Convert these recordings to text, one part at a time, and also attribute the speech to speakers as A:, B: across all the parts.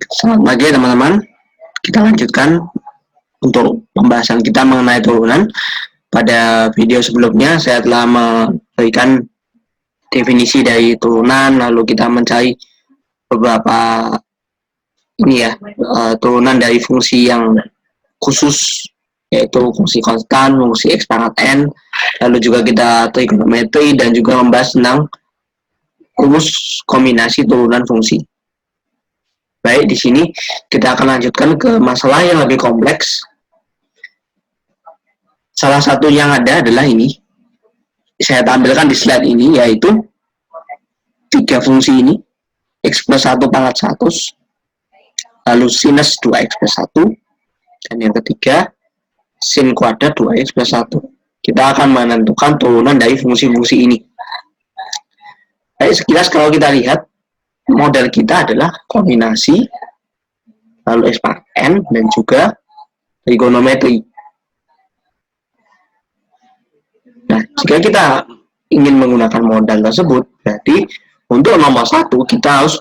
A: Selamat pagi teman-teman. Kita lanjutkan untuk pembahasan kita mengenai turunan. Pada video sebelumnya saya telah memberikan definisi dari turunan, lalu kita mencari beberapa turunan dari fungsi yang khusus, yaitu fungsi konstan, fungsi x pangkat n, lalu juga kita trigonometri dan juga membahas tentang rumus kombinasi turunan fungsi. Baik, di sini kita akan lanjutkan ke masalah yang lebih kompleks. Salah satu yang ada adalah ini. Saya tampilkan di slide ini, yaitu tiga fungsi ini. X plus 1 pangkat 1, lalu sinus 2x plus 1, dan yang ketiga, sin kuadrat 2x plus 1. Kita akan menentukan turunan dari fungsi-fungsi ini. Baik, sekilas kalau kita lihat, model kita adalah kombinasi, lalu x pangkat n, dan juga trigonometri. Nah, jika kita ingin menggunakan modal tersebut, berarti untuk nomor 1 kita harus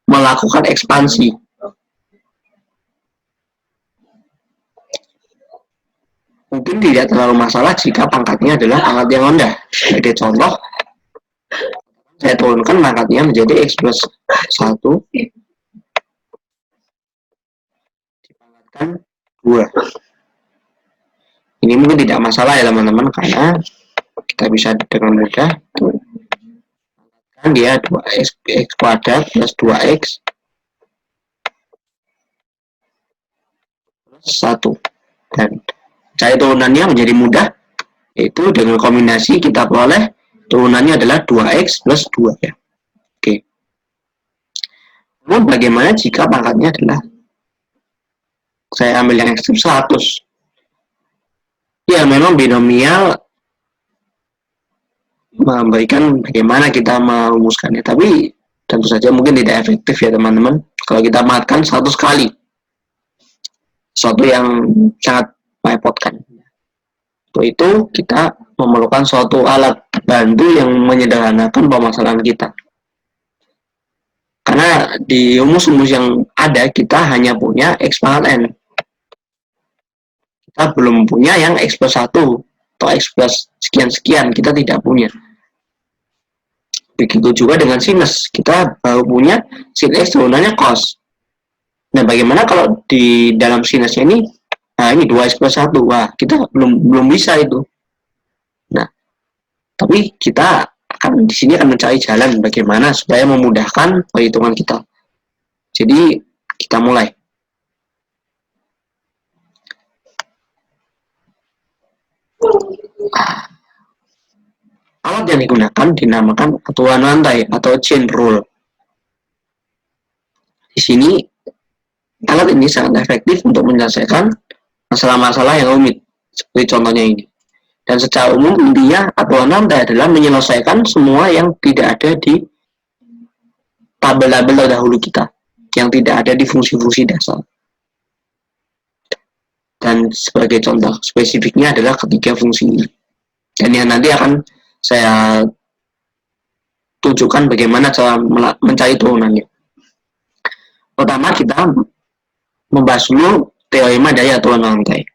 A: melakukan ekspansi. Mungkin tidak terlalu masalah jika pangkatnya adalah pangkat yang rendah. Sebagai contoh, saya turunkan pangkatnya menjadi x plus 1 dipangkatkan 2. Ini mungkin tidak masalah ya teman-teman, karena kita bisa dengan mudah kan dia 2x kuadrat plus 2x plus 1. Dan cari turunannya menjadi mudah, yaitu dengan kombinasi kita peroleh turunannya adalah 2x plus 2 ya. Oke. Namun bagaimana jika pangkatnya adalah, saya ambil yang ekstrim 100. Ya, memang binomial memberikan bagaimana kita merumuskannya, tapi tentu saja mungkin tidak efektif ya teman-teman kalau kita matkan 100 kali, suatu yang sangat merepotkan. Untuk itu kita memerlukan suatu alat bantu yang menyederhanakan permasalahan kita, karena di rumus-rumus yang ada kita hanya punya x pangkat n, kita belum punya yang x plus 1 atau x plus sekian-sekian, kita tidak punya. Begitu juga dengan sinus, kita baru punya sin x turunannya cos. Nah, bagaimana kalau di dalam sinusnya ini, nah ini 2x plus 1, wah kita belum bisa itu. Nah, tapi kita akan di sini akan mencari jalan bagaimana supaya memudahkan perhitungan kita. Jadi kita mulai. Alat yang digunakan dinamakan aturan rantai atau chain rule. Di sini alat ini sangat efektif untuk menyelesaikan masalah-masalah yang rumit, seperti contohnya ini. Dan secara umum intinya aturan rantai adalah menyelesaikan semua yang tidak ada di tabel-tabel terdahulu kita, yang tidak ada di fungsi-fungsi dasar. Dan sebagai contoh spesifiknya adalah ketiga fungsi ini. Dan yang nanti akan saya tunjukkan bagaimana cara mencari turunannya. Pertama kita membahas dulu teorema dari aturan rantai.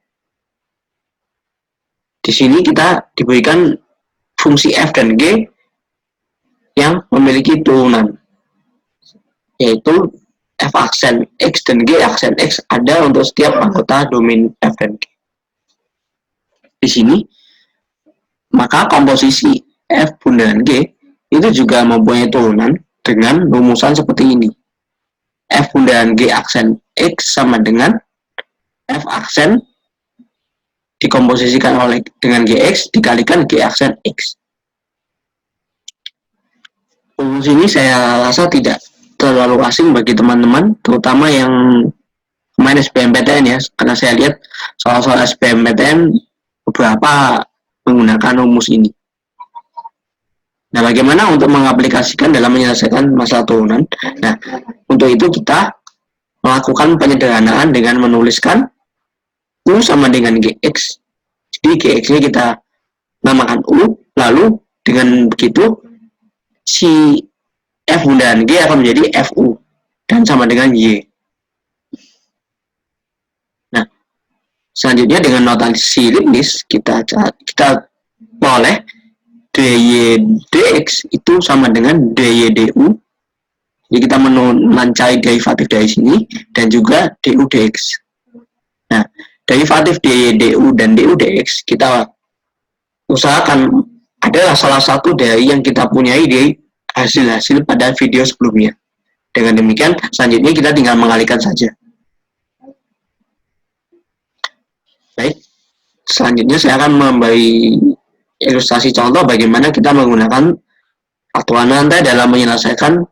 A: Di sini kita diberikan fungsi f dan g yang memiliki turunan, yaitu f aksen x dan g aksen x ada untuk setiap anggota domain f dan g. Di sini maka komposisi f bundaran g itu juga mempunyai turunan dengan rumusan seperti ini. F bundaran g aksen x sama dengan f aksen dikomposisikan dengan gx dikalikan g aksen x. Rumus ini saya rasa tidak terlalu asing bagi teman-teman, terutama yang main SBMPTN ya, karena saya lihat soal-soal SBMPTN beberapa menggunakan rumus ini. Nah, bagaimana untuk mengaplikasikan dalam menyelesaikan masalah turunan? Nah, untuk itu kita melakukan penyederhanaan dengan menuliskan U sama dengan GX. Jadi GX-nya kita namakan U, lalu dengan begitu si F bundaran G akan menjadi FU. dan sama dengan Y. Nah, selanjutnya dengan notasi Leibniz kita boleh dy dx itu sama dengan dy du. Jadi kita mencari derivatif dari sini dan juga du dx. Nah, derivatif dy du dan du dx kita usahakan adalah salah satu dari yang kita punyai di hasil-hasil pada video sebelumnya. Dengan demikian, selanjutnya kita tinggal mengalihkan saja. Baik, selanjutnya saya akan memberi ilustrasi contoh bagaimana kita menggunakan aturan rantai dalam menyelesaikan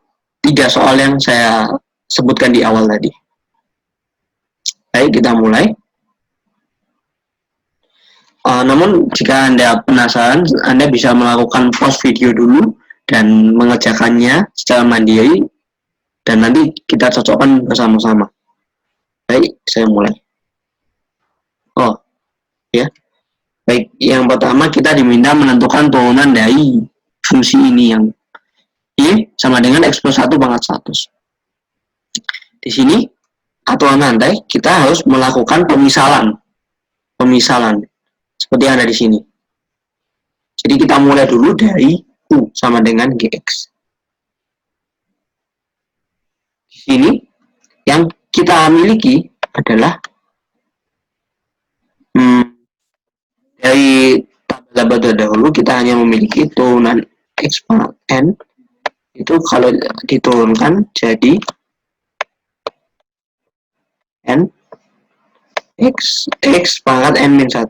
A: 3 soal yang saya sebutkan di awal tadi. Baik, kita mulai. Namun, jika Anda penasaran, Anda bisa melakukan pause video dulu dan mengerjakannya secara mandiri, dan nanti kita cocokkan bersama-sama. Baik, saya mulai. Oh, ya. Baik, yang pertama kita diminta menentukan turunan dari fungsi ini yang Y sama dengan X plus 1 pangkat 100. Di sini, aturan rantai, kita harus melakukan pemisalan. Seperti yang ada di sini. Jadi kita mulai dulu dari U sama dengan GX. Di sini, yang kita miliki adalah dari tabel dahulu kita hanya memiliki turunan X pangkat N. Itu kalau diturunkan jadi N X pangkat N min 1.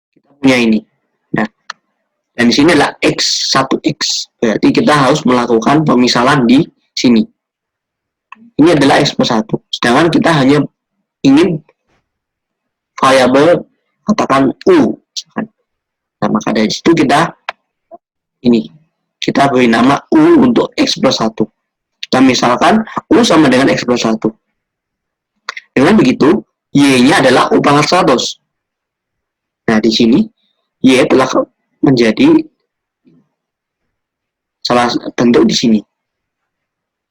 A: Kita punya ini. Nah, dan di sini adalah X1X. Berarti kita harus melakukan pemisalan di sini. Ini adalah X plus 1. Sedangkan kita hanya ingin variabel katakan U. Nah, maka dari situ kita beri nama U untuk X plus 1. Kita misalkan U sama dengan X plus 1. Dengan begitu, Y-nya adalah U pangkat 100. Nah, di sini, Y telah menjadi salah bentuk di sini,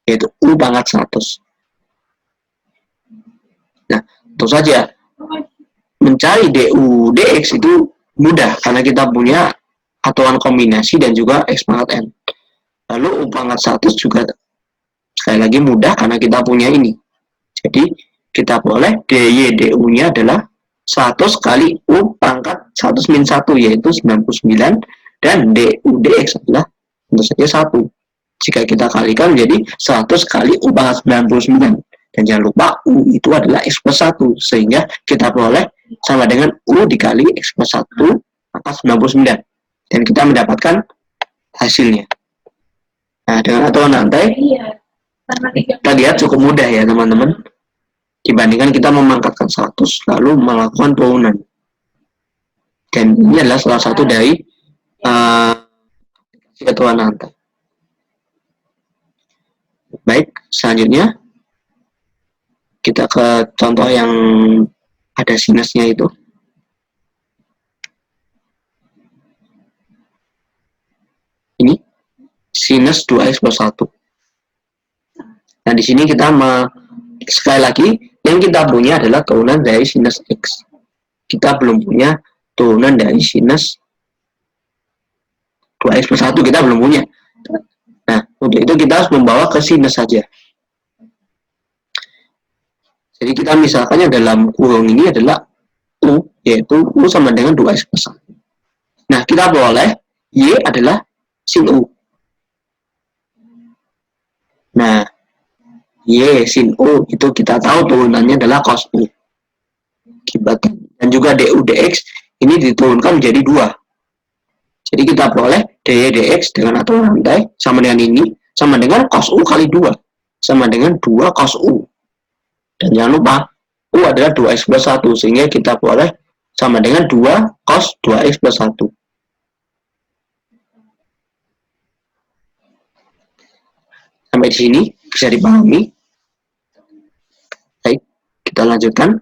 A: yaitu U pangkat 100. Nah, tentu saja, mencari DU DX itu mudah, karena kita punya aturan kombinasi dan juga X pangkat N. Lalu U pangkat 100 juga sekali lagi mudah, karena kita punya ini. Jadi, kita boleh dy du-nya adalah 100 kali U pangkat 100 min 1, yaitu 99, dan du dx adalah tentu saja 1. Jika kita kalikan menjadi 100 kali U pangkat 99. Dan jangan lupa U itu adalah X plus 1, sehingga kita boleh sama dengan U dikali X plus 1 pangkat 99. Dan kita mendapatkan hasilnya. Nah, dengan aturan rantai, kita lihat cukup mudah ya teman-teman. Dibandingkan kita memangkatkan 100 lalu melakukan turunan. Dan ini adalah salah satu dari aturan rantai. Baik, selanjutnya kita ke contoh yang ada sinusnya itu. Ini sinus 2x plus 1. Nah, di sini kita sekali lagi yang kita punya adalah turunan dari sinus X. Kita belum punya turunan dari sinus 2x plus 1, kita belum punya. Nah, untuk itu kita harus membawa ke sinus saja. Jadi kita misalkannya dalam kurung ini adalah U, yaitu U sama dengan 2x plus 1. Nah, kita boleh Y adalah sin U. Nah, Y sin U itu kita tahu turunannya adalah cos U. Dan juga du dx ini diturunkan menjadi 2. Jadi kita boleh dy dx dengan aturan rantai sama dengan ini, sama dengan cos U kali 2. Sama dengan 2 cos U. Dan jangan lupa, U adalah 2x plus 1, sehingga kita boleh sama dengan 2 cos 2x plus 1. Sampai di sini bisa dipahami. Baik, kita lanjutkan.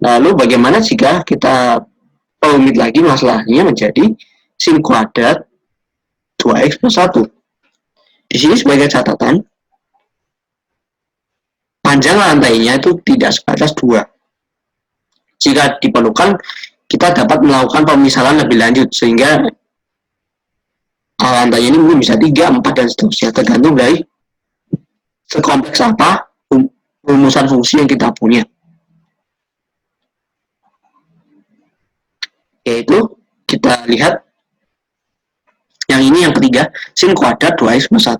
A: Lalu bagaimana jika kita rumit lagi masalahnya menjadi sin kuadrat 2x plus 1. Di sini sebagai catatan, panjang lantainya itu tidak sebatas 2. Jika diperlukan, kita dapat melakukan pemisahan lebih lanjut, sehingga lantainya ini mungkin bisa 3, 4, dan seterusnya, tergantung dari sekompleks apa rumusan fungsi yang kita punya. Yaitu, kita lihat yang ini yang ketiga, sin kuadrat 2x plus 1.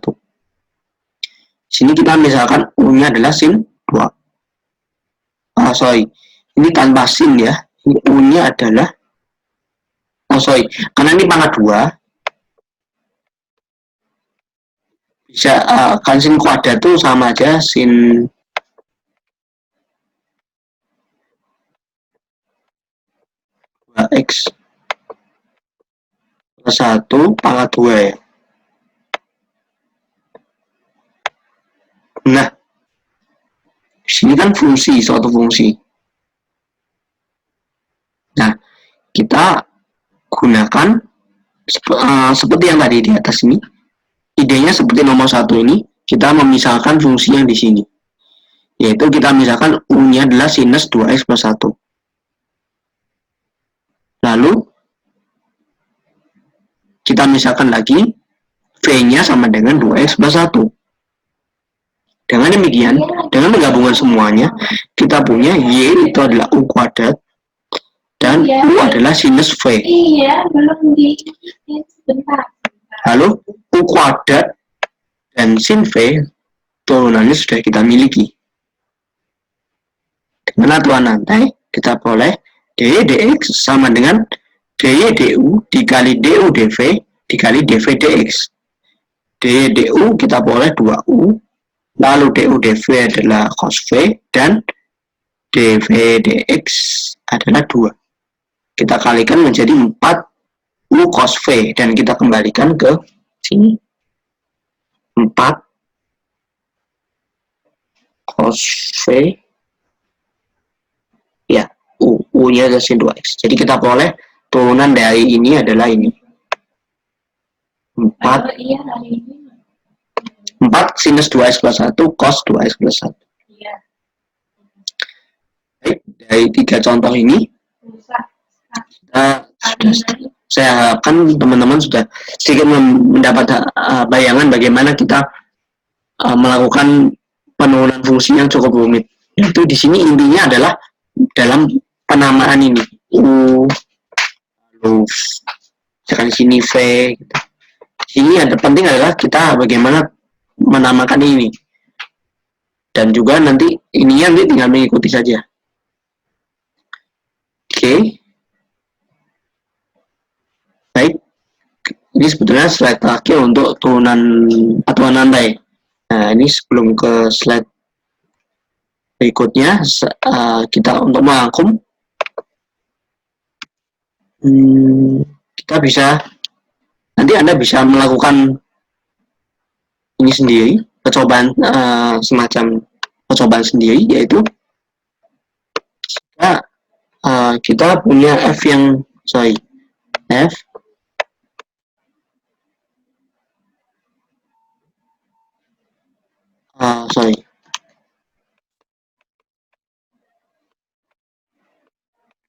A: Sini kita misalkan U-nya adalah sin 2. Ini tanpa sin ya. Ini U-nya adalah, karena ini pangkat 2, bisa kan sin kuadrat itu sama aja sin x plus 1 pangkat 2 ya. Nah, sini kan fungsi, suatu fungsi. Nah, kita gunakan seperti yang tadi di atas ini. Idenya seperti nomor 1 ini, kita memisahkan fungsi yang di sini. Yaitu kita misalkan U-nya adalah sinus 2x plus 1. Lalu, kita misalkan lagi, V-nya sama dengan 2x plus 1. Dengan demikian, dengan menggabungkan semuanya, kita punya Y itu adalah U kuadrat, dan U adalah sinus V. Lalu, U kuadrat dan sin V, turunannya sudah kita miliki. Dengan aturan lantai, kita boleh dy dx sama dengan dy du dikali du dv dikali dv dx. Dy du kita boleh 2u, lalu du dv adalah cos v, dan dv dx adalah 2. Kita kalikan menjadi 4u cos v, dan kita kembalikan ke sini. 4 cos v, ya, U-nya adalah sin 2x. Jadi kita boleh turunan dari ini adalah ini. 4 sinus 2x plus 1 cos 2x plus 1. Baik, dari 3 contoh ini, saya harapkan teman-teman sudah sedikit mendapat bayangan bagaimana kita melakukan penurunan fungsi yang cukup rumit. Yaitu di sini intinya adalah dalam penamaan ini U, lalu misalkan sini V gitu. Ini ada penting adalah kita bagaimana menamakan ini, dan juga nanti ininya nanti tinggal mengikuti saja. Oke. Baik, ini sebetulnya slide terakhir untuk turunan aturan lantai. Nah, ini sebelum ke slide berikutnya, kita untuk merangkum, kita bisa, nanti Anda bisa melakukan ini sendiri, percobaan semacam percobaan sendiri, yaitu kita punya F yang, F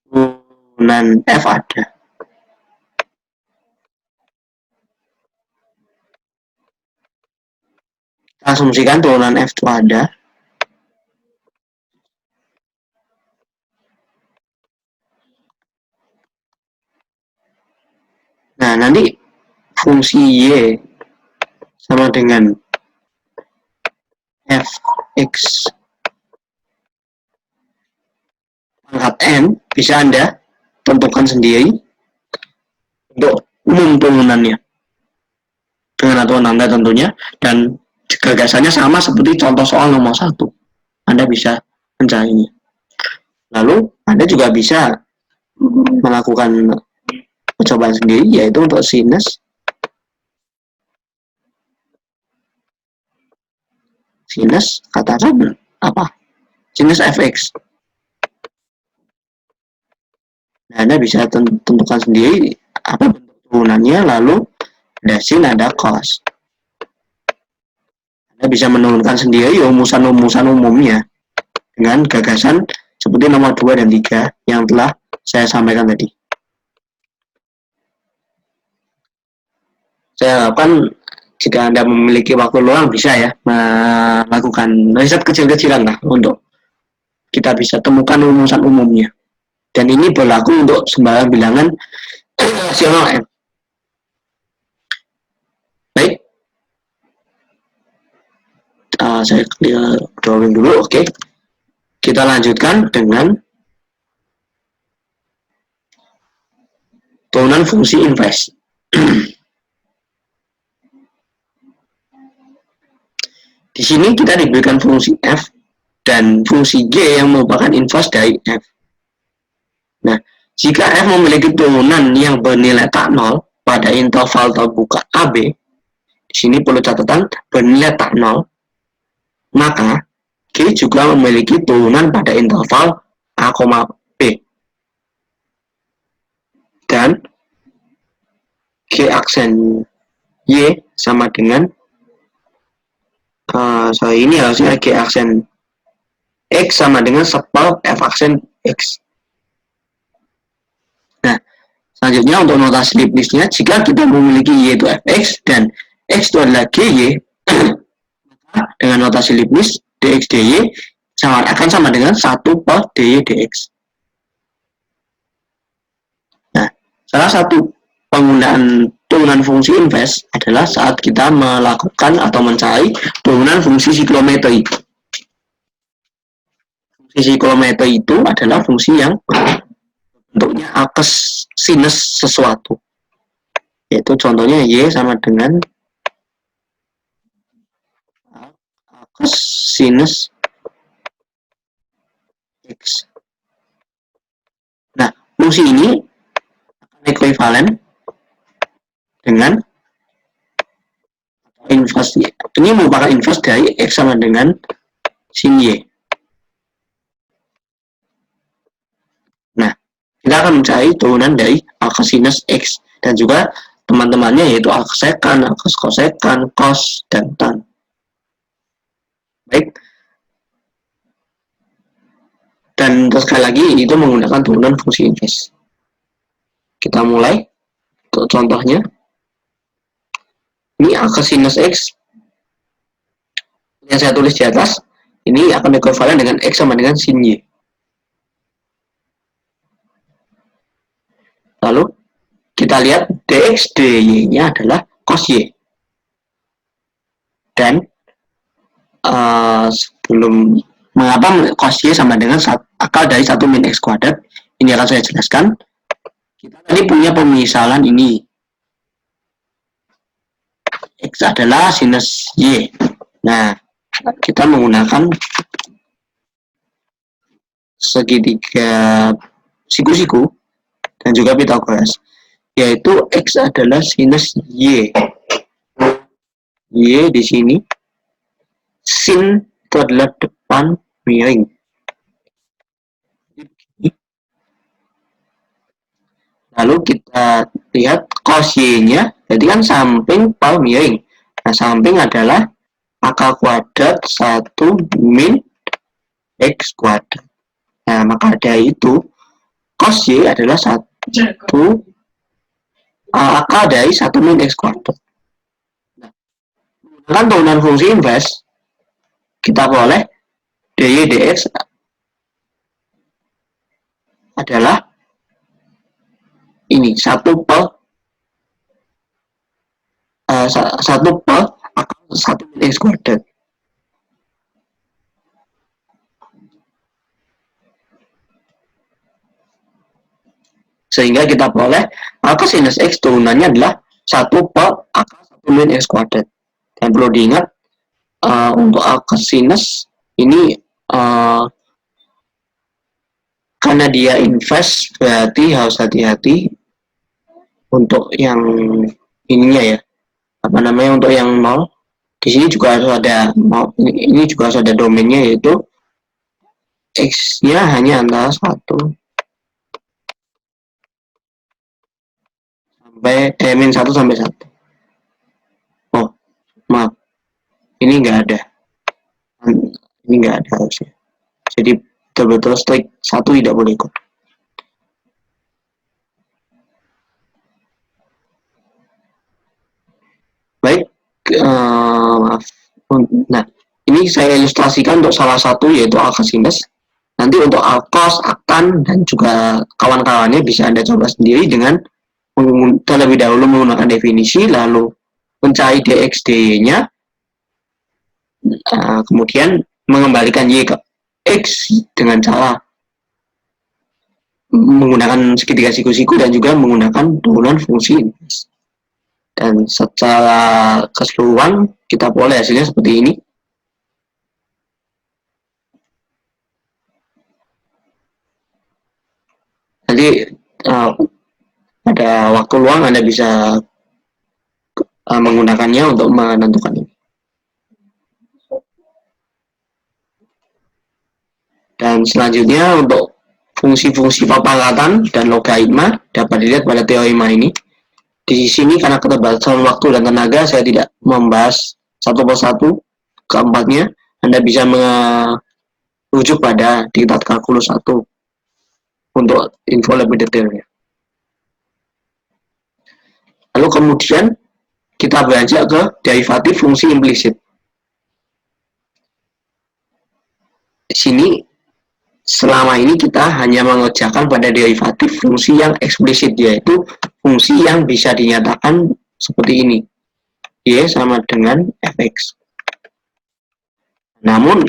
A: turunan F ada. Kita asumsikan turunan F itu ada. Nah, nanti fungsi Y sama dengan Fx pangkat N bisa Anda tentukan sendiri untuk umum turunannya dengan aturan Anda tentunya, dan gagasannya sama seperti contoh soal nomor 1. Anda bisa mencarinya. Lalu Anda juga bisa melakukan percobaan sendiri, yaitu untuk sinus katakan apa? Sinus Fx. Nah, Anda bisa tentukan sendiri apa bentuk turunannya, lalu ada sin, ada cos. Anda bisa menurunkan sendiri rumusan-rumusan umumnya. dengan gagasan seperti nomor 2 dan 3 yang telah saya sampaikan tadi. Saya harapkan jika Anda memiliki waktu luang bisa ya melakukan riset kecil-kecilan lah untuk kita bisa temukan rumusan umumnya. Dan ini berlaku untuk sembarang bilangan rasional n. Baik, saya clear drawing dulu. Oke, kita lanjutkan dengan turunan fungsi inverse. Di sini kita diberikan fungsi f dan fungsi g yang merupakan inverse dari f. Nah, jika f memiliki turunan yang bernilai tak nol pada interval terbuka AB, di sini perlu catatan bernilai tak nol, maka g juga memiliki turunan pada interval A, B. Dan g aksen y sama dengan ini harusnya g aksen x sama dengan sepal f aksen x. Nah, selanjutnya untuk notasi Leibniz-nya, jika kita memiliki y itu fx dan x itu adalah gy, dengan notasi Leibniz dx dy akan sama dengan 1 per dy dx. Nah, salah satu penggunaan turunan fungsi inverse adalah saat kita melakukan atau mencari turunan fungsi siklometri. Fungsi siklometri itu adalah fungsi yang bentuknya akes sinus sesuatu, yaitu contohnya y sama dengan akes sinus x. Nah, fungsi ini akan ekuivalen dengan inverse. Ini merupakan inverse dari x sama dengan sin y. Nah, kita akan mencari turunan dari akes sinus x dan juga teman-temannya, yaitu akes sekan, akes kosekan, cos, dan tan. Baik. Dan sekali lagi itu menggunakan turunan fungsi inverse. Kita mulai untuk contohnya. Ini akes sinus x yang saya tulis di atas, ini akan ekuivalen dengan x sama dengan sin y. Lalu kita lihat dx dy-nya adalah cos y. Dan sebelum mengapa cos y sama dengan akal dari 1 min x kuadrat, ini akan saya jelaskan. Kita tadi punya pemisalan ini. X adalah sinus y. Nah, kita menggunakan segitiga siku-siku dan juga Pythagoras, yaitu x adalah sinus y. Y di sini, sin itu adalah depan miring. Lalu kita lihat cos y-nya, jadi kan samping per miring. Nah, samping adalah akal kuadrat 1 min x kuadrat. Nah, maka dari itu cos y adalah 1 akal dari 1 min x kuadrat. Nah, dengan turunan fungsi inverse, kita boleh dy dx adalah ini 1 per akal 1 min x kuadrat. Sehingga kita boleh akal sinus x turunannya adalah 1 per akal 1 min x kuadrat. Dan perlu diingat, untuk akal sinus ini karena dia inverse, berarti harus hati-hati untuk yang ininya ya, untuk yang nol. Di sini juga harus ada ini juga harus ada domainnya, yaitu x-nya hanya antara 1 sampai min 1 sampai 1. Oh, maaf. Ini enggak ada. Ini enggak ada harusnya. Jadi betul-betul strict, satu tidak boleh ikut. Baik, maaf. Nah, ini saya ilustrasikan untuk salah satu yaitu alkasinus. Nanti untuk alkos, aktan, dan juga kawan-kawannya bisa Anda coba sendiri dengan terlebih dahulu menggunakan definisi, lalu mencari dxdy-nya, kemudian mengembalikan y ke x dengan cara menggunakan segitiga siku-siku dan juga menggunakan turunan fungsi inverse. Dan secara keseluruhan kita boleh hasilnya seperti ini. Nanti pada waktu luang Anda bisa menggunakannya untuk menentukan ini. Dan selanjutnya untuk fungsi-fungsi pangkatan dan logaritma dapat dilihat pada teorema ini. Di sini karena keterbatasan waktu dan tenaga saya tidak membahas satu persatu keempatnya. Anda bisa merujuk pada diktat kalkulus 1 untuk info lebih detailnya. Lalu kemudian kita beranjak ke derivatif fungsi implisit. Di sini selama ini kita hanya mengerjakan pada derivatif fungsi yang eksplisit, yaitu fungsi yang bisa dinyatakan seperti ini, y sama dengan fx. Namun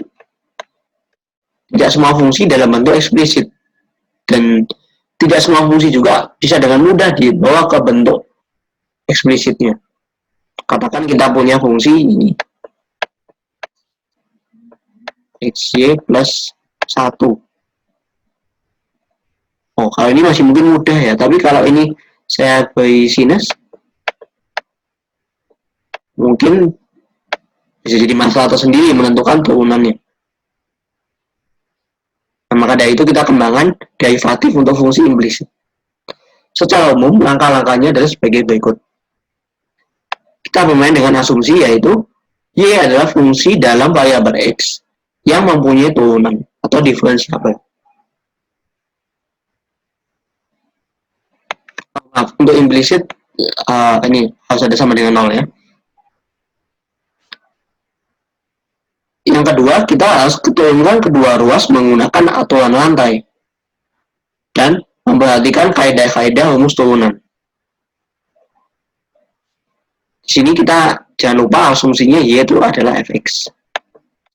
A: tidak semua fungsi dalam bentuk eksplisit, dan tidak semua fungsi juga bisa dengan mudah dibawa ke bentuk eksplisitnya. Katakan kita punya fungsi ini xy plus 1. Oh, kalau ini masih mungkin mudah ya, tapi kalau ini saya beri sinus, mungkin bisa jadi masalah tersendiri menentukan turunannya. Nah, maka dari itu kita kembangkan derivatif untuk fungsi implisit. Secara umum, langkah-langkahnya adalah sebagai berikut. Kita bermain dengan asumsi yaitu y adalah fungsi dalam variabel x yang mempunyai turunan atau diferensiabel. Maaf, untuk implisit ini harus ada sama dengan 0 ya. Yang kedua, kita harus keturunkan kedua ruas menggunakan aturan lantai dan memperhatikan kaidah-kaidah rumus turunan. Di sini kita jangan lupa asumsinya y itu adalah fx.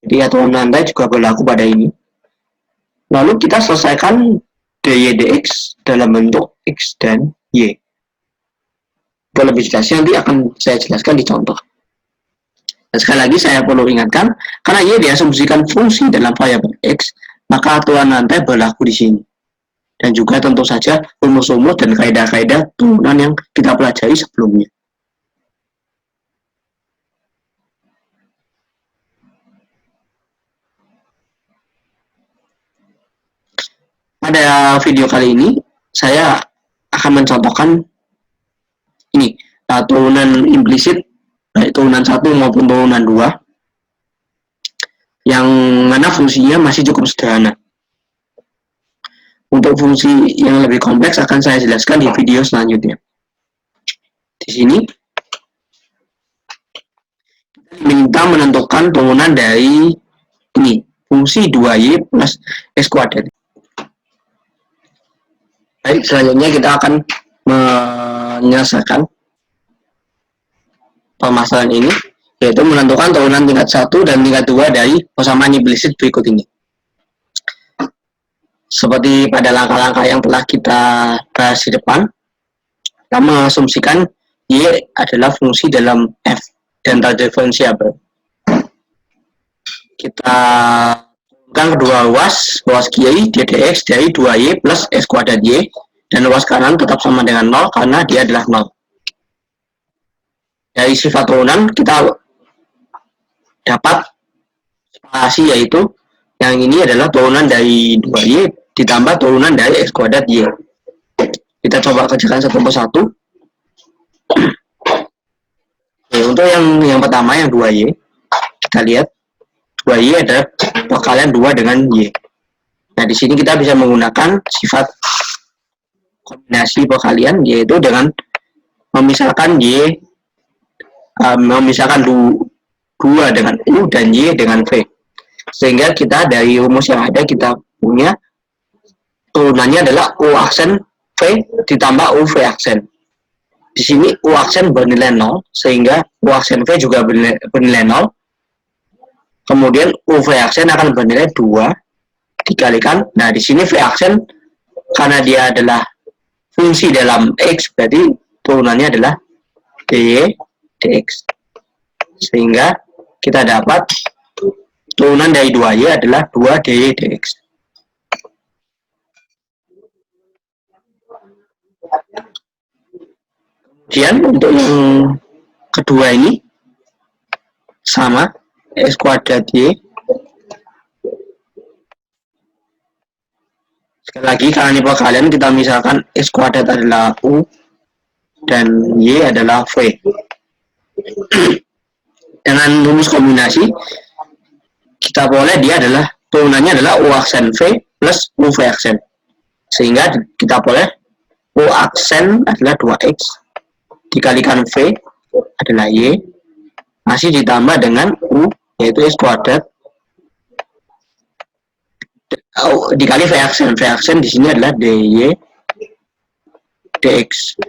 A: Jadi aturan lantai juga berlaku pada ini. Lalu kita selesaikan dy dx dalam bentuk x dan y. Untuk lebih jelasnya nanti akan saya jelaskan di contoh. Dan sekali lagi saya perlu ingatkan, karena y diasumsikan fungsi dalam variabel x, maka aturan lantai berlaku di sini. Dan juga tentu saja rumus-rumus dan kaidah-kaidah turunan yang kita pelajari sebelumnya. Pada video kali ini, saya akan mencontohkan ini, turunan implisit, baik turunan 1 maupun turunan 2, yang mana fungsinya masih cukup sederhana. Untuk fungsi yang lebih kompleks akan saya jelaskan di video selanjutnya. Di sini, kita diminta menentukan turunan dari ini, fungsi 2y plus x kuadrat. Baik, selanjutnya kita akan menyelesaikan permasalahan ini, yaitu menentukan turunan tingkat 1 dan tingkat 2 dari persamaan implisit berikut ini. Seperti pada langkah-langkah yang telah kita bahas di depan, kita mengasumsikan y adalah fungsi dalam f dan terdiferensiabel. Kita turunkan kedua ruas kiri dx dari 2y plus x kuadrat y, dan ruas kanan tetap sama dengan 0 karena dia adalah 0. Dari sifat turunan kita dapat separasi, yaitu yang ini adalah turunan dari 2y ditambah turunan dari x kuadrat y. Kita coba kerjakan satu persatu. Oke, untuk yang pertama yang 2y, kita lihat 2y adalah perkalian 2 dengan y. Nah, di sini kita bisa menggunakan sifat kombinasi perkalian, yaitu dengan memisahkan memisahkan 2 dengan U dan Y dengan V. Sehingga kita dari rumus yang ada kita punya turunannya adalah U aksen V ditambah U V aksen. Di sini U aksen bernilai 0, sehingga U aksen V juga bernilai 0. Kemudian U V aksen akan bernilai 2 dikalikan. Nah, di sini V aksen karena dia adalah fungsi dalam X, berarti turunannya adalah dy dx. Sehingga kita dapat turunan dari 2y adalah 2 dy dx. Kemudian untuk yang kedua ini sama, x kuadrat y. Sekali lagi, karena ini perkalian, kita misalkan x kuadrat adalah u dan y adalah v. Dengan rumus kombinasi, kita boleh dia adalah turunannya adalah u aksen v plus u v aksen. Sehingga kita boleh u aksen adalah 2x dikalikan v adalah y, masih ditambah dengan u yaitu x kuadrat dikali v aksen. V aksen di sini adalah dy dx.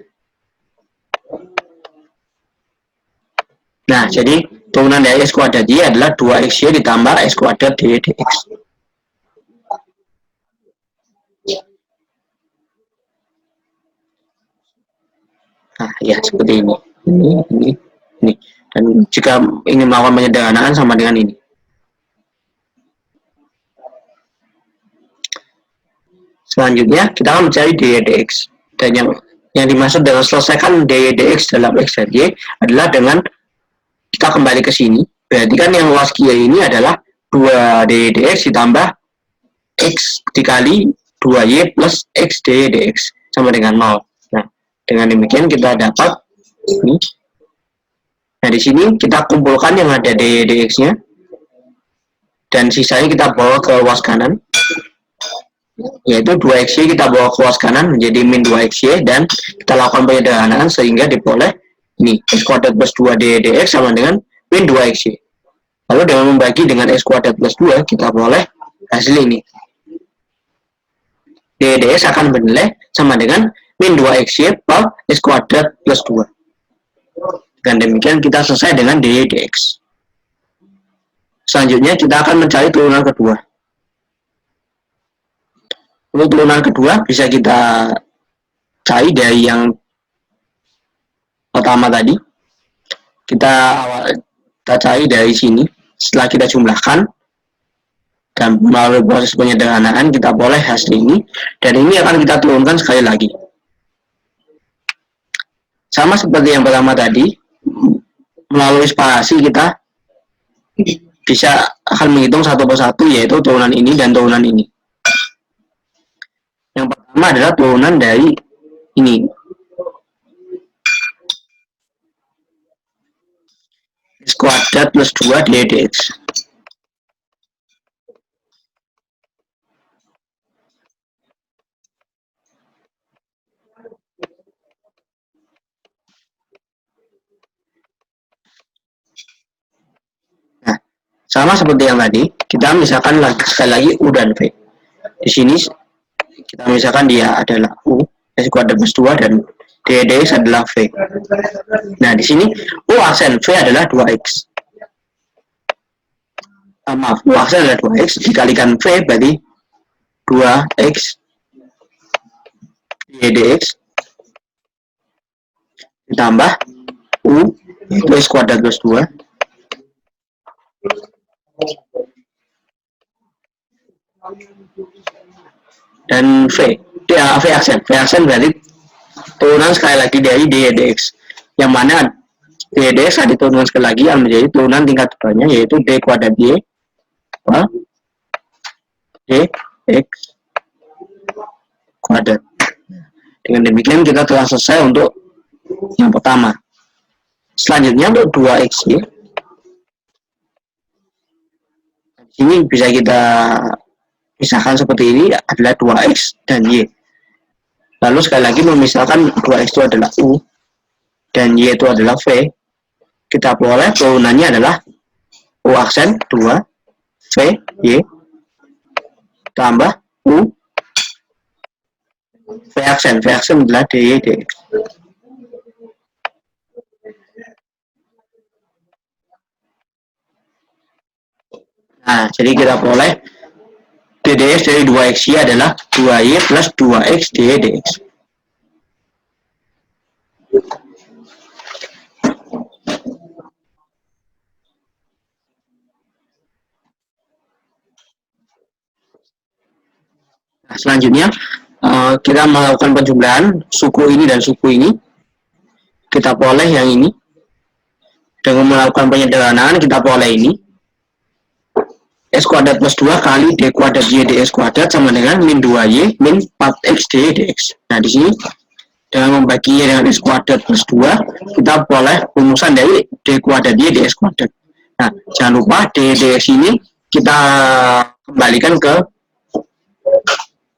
A: Nah, jadi turunan dari x kuadrat y adalah 2xy ditambah x kuadrat dy dx. Nah, ya seperti ini. Ini. Dan jika ingin melakukan penyederhanaan sama dengan ini. Selanjutnya, kita akan mencari dy dx. Dan yang dimaksud dengan selesaikan dy dx dalam x dan y adalah dengan kita kembali ke sini. Berarti kan yang luas kiri ini adalah 2 dy dx ditambah x dikali 2y plus x dy dx sama dengan 0. Nah, dengan demikian kita dapat ini. Nah, di sini kita kumpulkan yang ada dy dx-nya dan sisanya kita bawa ke ruas kanan, yaitu 2xy kita bawa ke ruas kanan menjadi min 2xy, dan kita lakukan penyederhanaan sehingga diperoleh ini x kuadrat plus 2 dy dx sama dengan min 2xy. Lalu dengan membagi dengan x kuadrat plus 2 kita peroleh hasil ini. Dy dx akan bernilai sama dengan min 2xy per x kuadrat plus 2. Dan demikian kita selesai dengan dy dx. Selanjutnya kita akan mencari turunan kedua. Untuk turunan kedua bisa kita cari dari yang pertama tadi. Kita cari dari sini. Setelah kita jumlahkan dan melalui proses penyederhanaan, kita boleh hasil ini, dan ini akan kita turunkan sekali lagi. Sama seperti yang pertama tadi, melalui separasi kita bisa akan menghitung satu persatu, yaitu turunan ini dan turunan ini. Yang pertama adalah turunan dari ini, x kuadrat plus 2 dy dx. Nah, sama seperti yang tadi, kita misalkan sekali lagi u dan v. Di sini kita misalkan dia adalah u, x kuadrat plus 2, dan dy dx adalah v. Nah, di sini u aksen v adalah 2x. Maaf, u aksen adalah 2x dikalikan v berarti 2x dy dx ditambah u yaitu x kuadrat plus 2 dan v aksen. V aksen berarti turunan sekali lagi dari dy dx, yang mana dy dx diturunkan sekali lagi yang menjadi turunan tingkat depannya, yaitu d kuadrat y dx kuadrat. Dengan demikian kita telah selesai untuk yang pertama. Selanjutnya untuk 2xy, ini bisa kita misalkan seperti ini adalah 2x dan y. Lalu sekali lagi memisahkan 2x itu adalah u dan y itu adalah v. Kita peroleh turunannya adalah u aksen 2 v y tambah u v aksen adalah dy dx. Nah, jadi kita peroleh ddx dari 2xy adalah 2y plus 2x dy dx. Nah, selanjutnya kita melakukan penjumlahan suku ini dan suku ini. Kita peroleh yang ini. Dengan melakukan penyederhanaan kita peroleh ini. S kuadrat plus 2 kali D kuadrat Y dx kuadrat sama dengan min 2Y min 4X dy dx. Nah, di sini dengan membaginya dengan S kuadrat plus 2, kita peroleh rumusan dari D kuadrat Y dx kuadrat. Nah, jangan lupa D dx ini kita kembalikan ke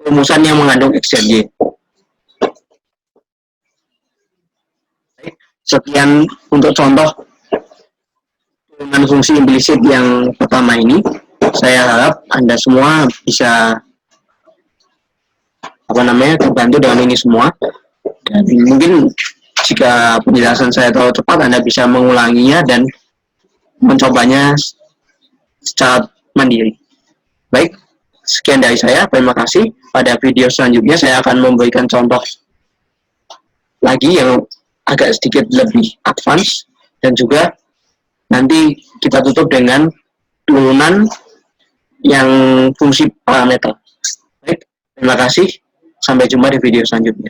A: rumusan yang mengandung X dan Y. Sekian untuk contoh turunan fungsi implisit yang pertama ini. Saya harap Anda semua bisa terbantu dengan ini semua. Dan mungkin jika penjelasan saya terlalu cepat, Anda bisa mengulanginya dan mencobanya secara mandiri. Baik, sekian dari saya. Terima kasih. Pada video selanjutnya saya akan memberikan contoh lagi yang agak sedikit lebih advance, dan juga nanti kita tutup dengan turunan yang fungsi parameter. Baik, terima kasih. Sampai jumpa di video selanjutnya.